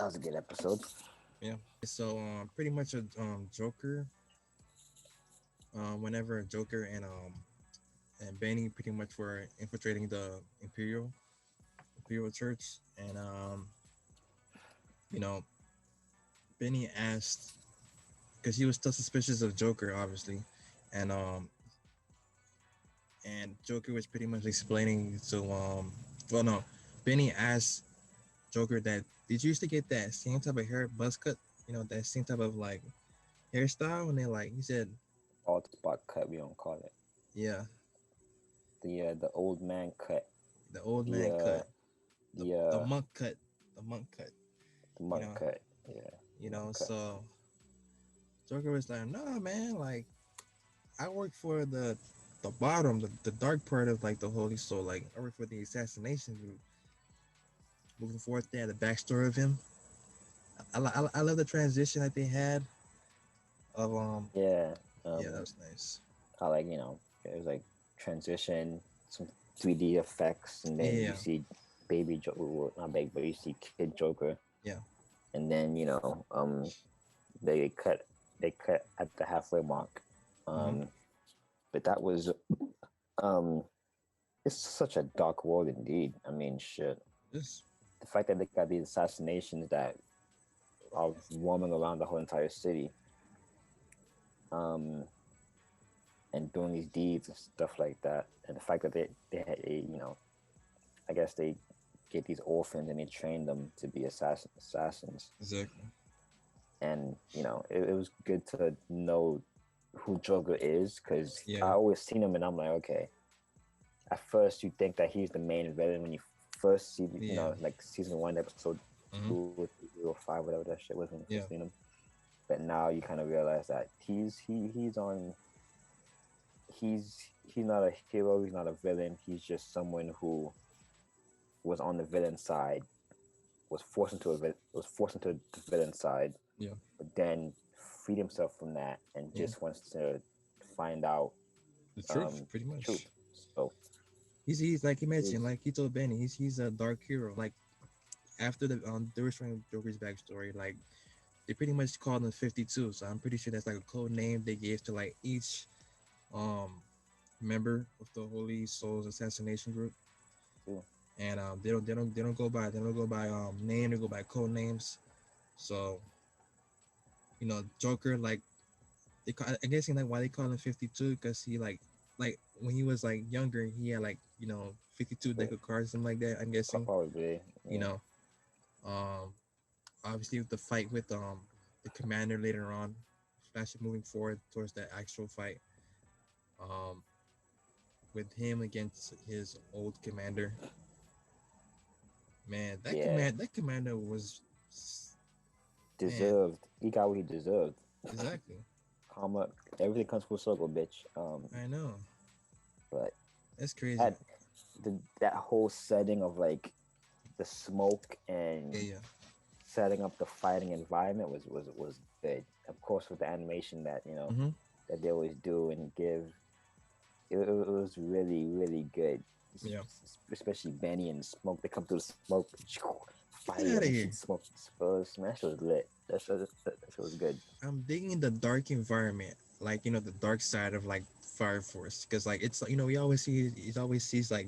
that was a good episode. Yeah. So pretty much a Joker. Whenever Joker and Benny pretty much were infiltrating the Imperial Church, and you know Benny asked because he was still suspicious of Joker, obviously, and Joker was pretty much explaining to well no, Benny asked Joker that did you used to get that same type of hair buzz cut, that same type of like hairstyle, and they like he said Bald spot cut, we don't call it yeah, the old man cut, the old the man cut, the the the monk cut, the monk cut, the you monk know, cut, yeah, the monk cut. so Joker was like, no man, like I work for the bottom, the dark part of like the Holy Soul, like I work for the assassination group. Moving forward, there, the backstory of him. I love the transition that they had of Yeah, yeah, that was nice. I like it was like transition, some 3D effects, and then you Yeah, see baby Joker, well, not baby, but you see kid Joker, yeah, and then they cut at the halfway mark, mm-hmm. um, but that was um, it's such a dark world indeed. I mean, shit. This The fact that they got these assassinations that are roaming around the whole entire city, um, and doing these deeds and stuff like that, and the fact that they had I guess they get these orphans and they train them to be assassins, exactly. and it was good to know who Joker is because I Yeah, always seen him and I'm like, okay. At first, you think that he's the main villain when you first see, yeah, like season one, episode mm-hmm. 2 or 3 or 5, whatever that shit was when you Yeah, first seen him. But now you kind of realize that he's not a hero, he's not a villain, he's just someone who was on the villain side, was forced into the villain side, yeah, but then freed himself from that and yeah. just wants to find out The truth, pretty the truth. much. So He's like he it mentioned, was like he told Benny, he's a dark hero. Like after the restoring of Joker's backstory, like they pretty much called him 52. So I'm pretty sure that's like a code name they gave to like each um member of the Holy Souls assassination group. too. And they don't go by name, they go by code names. So Joker, like I guess like why they call him 52 because he like when he was like younger he had like 52 deck But of cards, something like that, I'm guessing. probably, you yeah. know um Obviously with the fight with the commander later on, especially moving forward towards that actual fight, um with him against his old commander. Man, Yeah, that commander was, man, deserved. He got what he deserved. exactly. Karma, everything comes full circle, bitch. I know. But That's crazy. that that whole setting of like the smoke Yeah, and yeah. setting up the fighting environment was good. Of course, with the animation that Mm-hmm. that they always do and give, it was really really good. Yeah. Especially Benny and Smoke, they come through the smoke, Get fire, out of and here. shoot smoke first. Man, that shit was lit. That shit was good. I'm digging the dark environment, like the dark side of like Fire Force, because like it's we always see it always sees like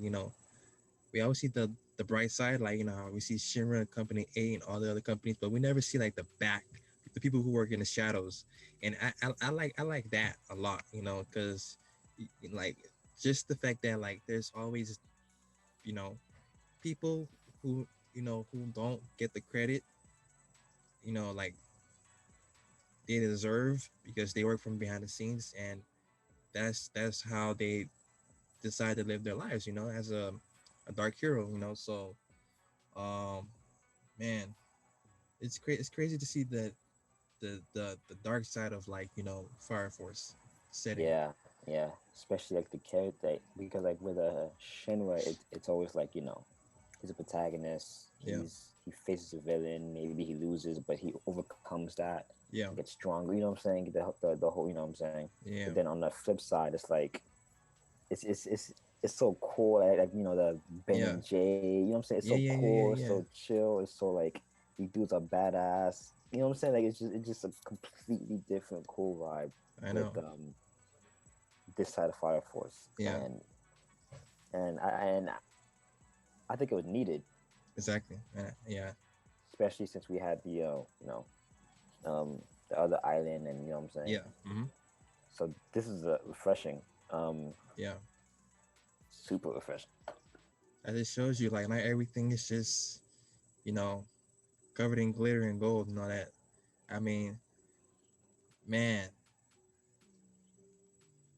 we always see the bright side, like how we see Shinra and Company A and all the other companies, but we never see like the back, the people who work in the shadows, and I like that a lot, because like just the fact that like there's always you know people who who don't get the credit, like they deserve because they work from behind the scenes, and that's how they decide to live their lives, as a dark hero, so um man, it's crazy to see the dark side of like Fire Force setting. Yeah. Especially like the character, because like with a Shinra, it's always like he's a protagonist. Yeah, He faces a villain. Maybe he loses, but he overcomes that yeah, and gets stronger. You know what I'm saying? The whole. You know what I'm saying? yeah, But then on the flip side, it's like it's so cool. Like the Ben yeah, and Jay. You know what I'm saying? It's yeah, so yeah, yeah, cool. yeah, It's yeah. so chill. It's so like these dudes are badass. You know what I'm saying? Like it's just a completely different cool vibe I with know. this side of Fire Force, Yeah, and I think it was needed, exactly. Yeah, especially since we had the other island, and you know what I'm saying. yeah, hmm, So this is refreshing, um, yeah. super refreshing. That just shows you like not everything is just you know covered in glitter and gold and all that. I mean, man,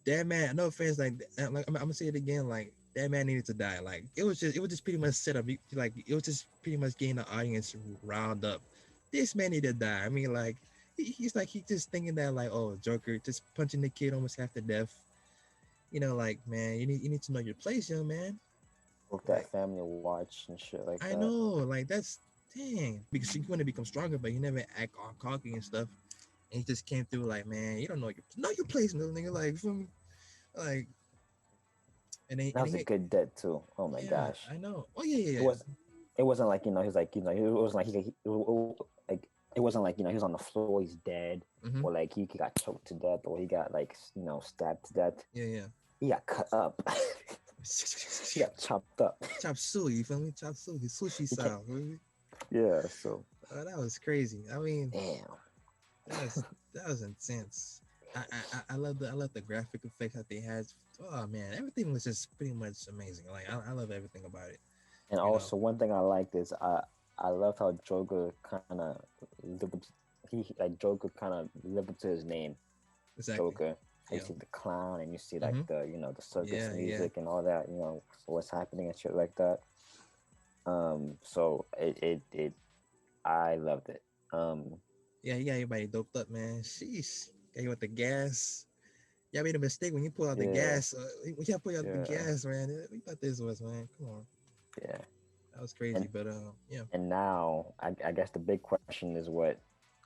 that man. No offense, I'm gonna say it again. Like that man needed to die. Like it was just pretty much set up. Like it was just pretty much getting the audience riled up. This man needed to die. I mean, like he's like he just thinking that like oh Joker just punching the kid almost half to death. You know, like man, you need to know your place, young man. Broke that Like family watch and shit like I that. know, like that's dang because you want to become stronger, but you never act all cocky and stuff. And he just came through like, man, you don't know your place, little nigga. Like, feel me? Like, That and was a he, good death too. Oh my yeah, gosh. I know. Oh yeah, yeah, It yeah. was it wasn't like he's like it wasn't like like it wasn't like he was on the floor, he's dead, Mm-hmm. or like he got choked to death, or he got like stabbed to death. Yeah, yeah. He got cut up. He got chopped up. Chop suey, you feel me? Chop suey, sushi He can't. style. Feel me? Yeah. So That was crazy. I mean, damn. that was that was intense. I love the graphic effects that they had. Oh man, everything was just pretty much amazing. Like I love everything about it. And You know, also one thing I liked is I loved how Joker kind of lived up. Joker kind of lived up to his name, exactly. Joker. How you Yeah. see the clown and you see like Mm-hmm. the circus Yeah, yeah, music and all that, what's happening and shit like that. So it I loved it. yeah. You got everybody doped up, man. Sheesh. Got you with the gas. Y'all made a mistake when you pull out the Yeah, gas. When y'all pull out the yeah, gas, man. We thought this was, man. Come on. yeah. That was crazy, And but yeah. and now I guess the big question is what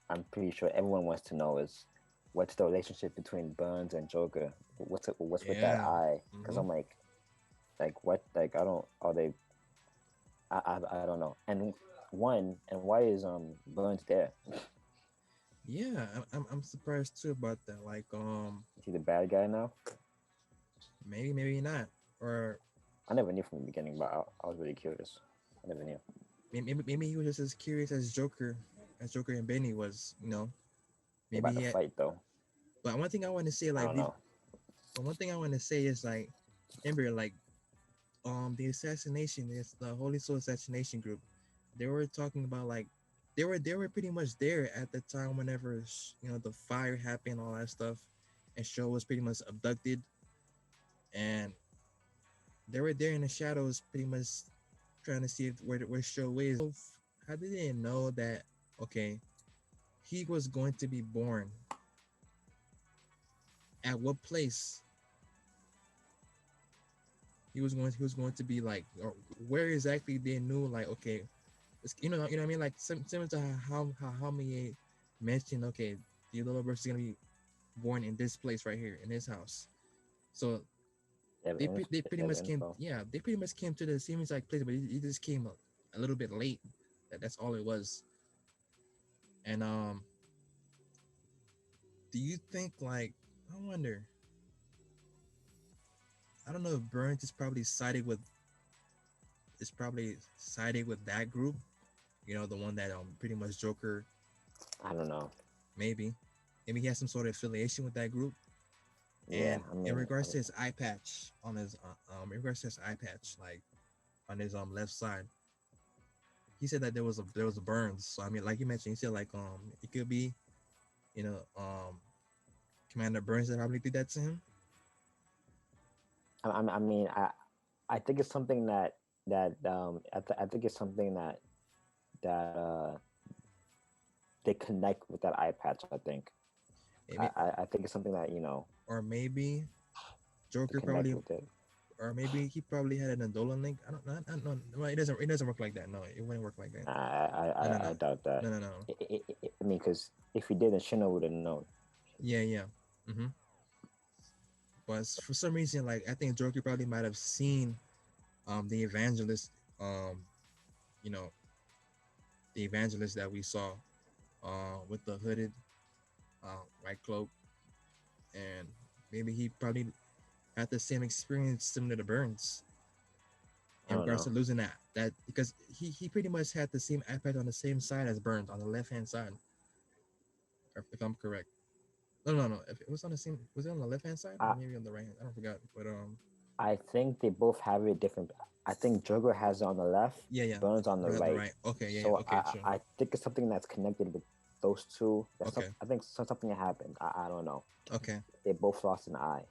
I'm pretty sure everyone wants to know is what's the relationship between Burns and Joker? What's with that Yeah. eye? Because Mm-hmm. I'm like what, like I don't, are they, I don't know. And why is Burns there? Yeah, I'm surprised too about that. Like, Is he the bad guy now? maybe not, or I never knew from the beginning, but I was really curious. I never knew. maybe he was just as curious as Joker and Benny was. You know, They maybe about he to had. fight though. But one thing I want to say, I like, don't know. but one thing I want to say is like, remember, like, the assassination is the Holy Soul assassination group. They were talking about like, they were pretty much there at the time whenever the fire happened, all that stuff, and Show was pretty much abducted, and they were there in the shadows, pretty much trying to see where Show is. How did they know that? Okay, he was going to be born at what place he was going to be like, or where exactly they knew like okay, it's, you know what I mean, like similar to how Mie mentioned, okay, the little bird is gonna be born in this place right here in this house. So they They pretty have much came, info. yeah, they pretty much came to the same exact place, but it just came a little bit late. That's all it was. And do you think like, I wonder, I don't know if Burns is probably sided with that group, the one that pretty much Joker, I don't know. maybe maybe he has some sort of affiliation with that group. Yeah, And I mean, in regards to his eye patch, like on his left side, he said that there was a burns. So I mean, like you mentioned, he said like it could be, you know, Commander Burns that probably did that to him. I mean, I think it's something I think it's something that they connect with that eye patch. I think Maybe, I think it's something that or maybe they Joker connect probably, with it. or maybe he probably had an Andolan link. I don't know. Well, it doesn't work like that. No, it wouldn't work like that. No, no, I no, doubt that. no, no, no. I mean, because if he did, then Shino would have known. Yeah, yeah. Mm-hmm. But for some reason, like I think Joker probably might have seen the evangelist, um, you know, the evangelist that we saw, with the hooded, white cloak, and maybe he probably had the same experience similar to Burns I in don't regards know. to losing that because he pretty much had the same impact on the same side as Burns on the left hand side, if I'm correct. No, no, no. If it was on the same, was it on the left hand side or I maybe on the right hand? I don't forgot. But I think they both have it different. I think Joker has it on the left, yeah, yeah. Burns on the But on the right. right. Okay, yeah, yeah. So Okay, sure. I think it's something that's connected with those two. Okay, I think something happened. I don't know. okay. They both lost an eye.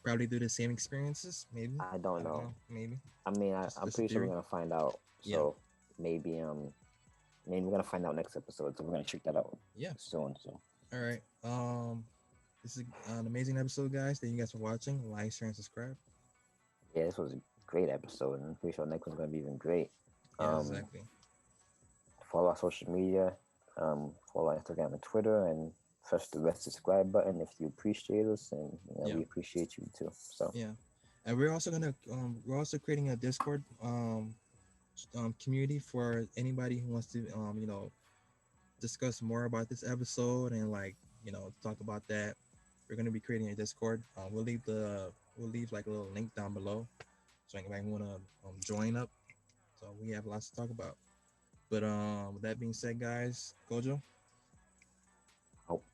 Probably do the same experiences. Maybe. I don't I don't know. know. Maybe. I mean, I'm Just a pretty sure we're theory. gonna find out. Yeah. So maybe maybe we're gonna find out next episode. So we're gonna check that out Yeah. soon. So All right. This is an amazing episode, guys. Thank you guys for watching. Like, share, and subscribe. yeah, this was a great episode, and I'm pretty sure next one's gonna be even great. Yeah, Um, exactly. follow our social media. Follow our Instagram and Twitter, and press the red subscribe button if you appreciate us, and Yeah. we appreciate you too. So Yeah. And we're also gonna we're also creating a Discord community for anybody who wants to discuss more about this episode and like talk about that. We're gonna be creating a Discord. We'll leave like a little link down below, so anybody wanna join up. So we have lots to talk about. But with that being said, guys, Gojo. hope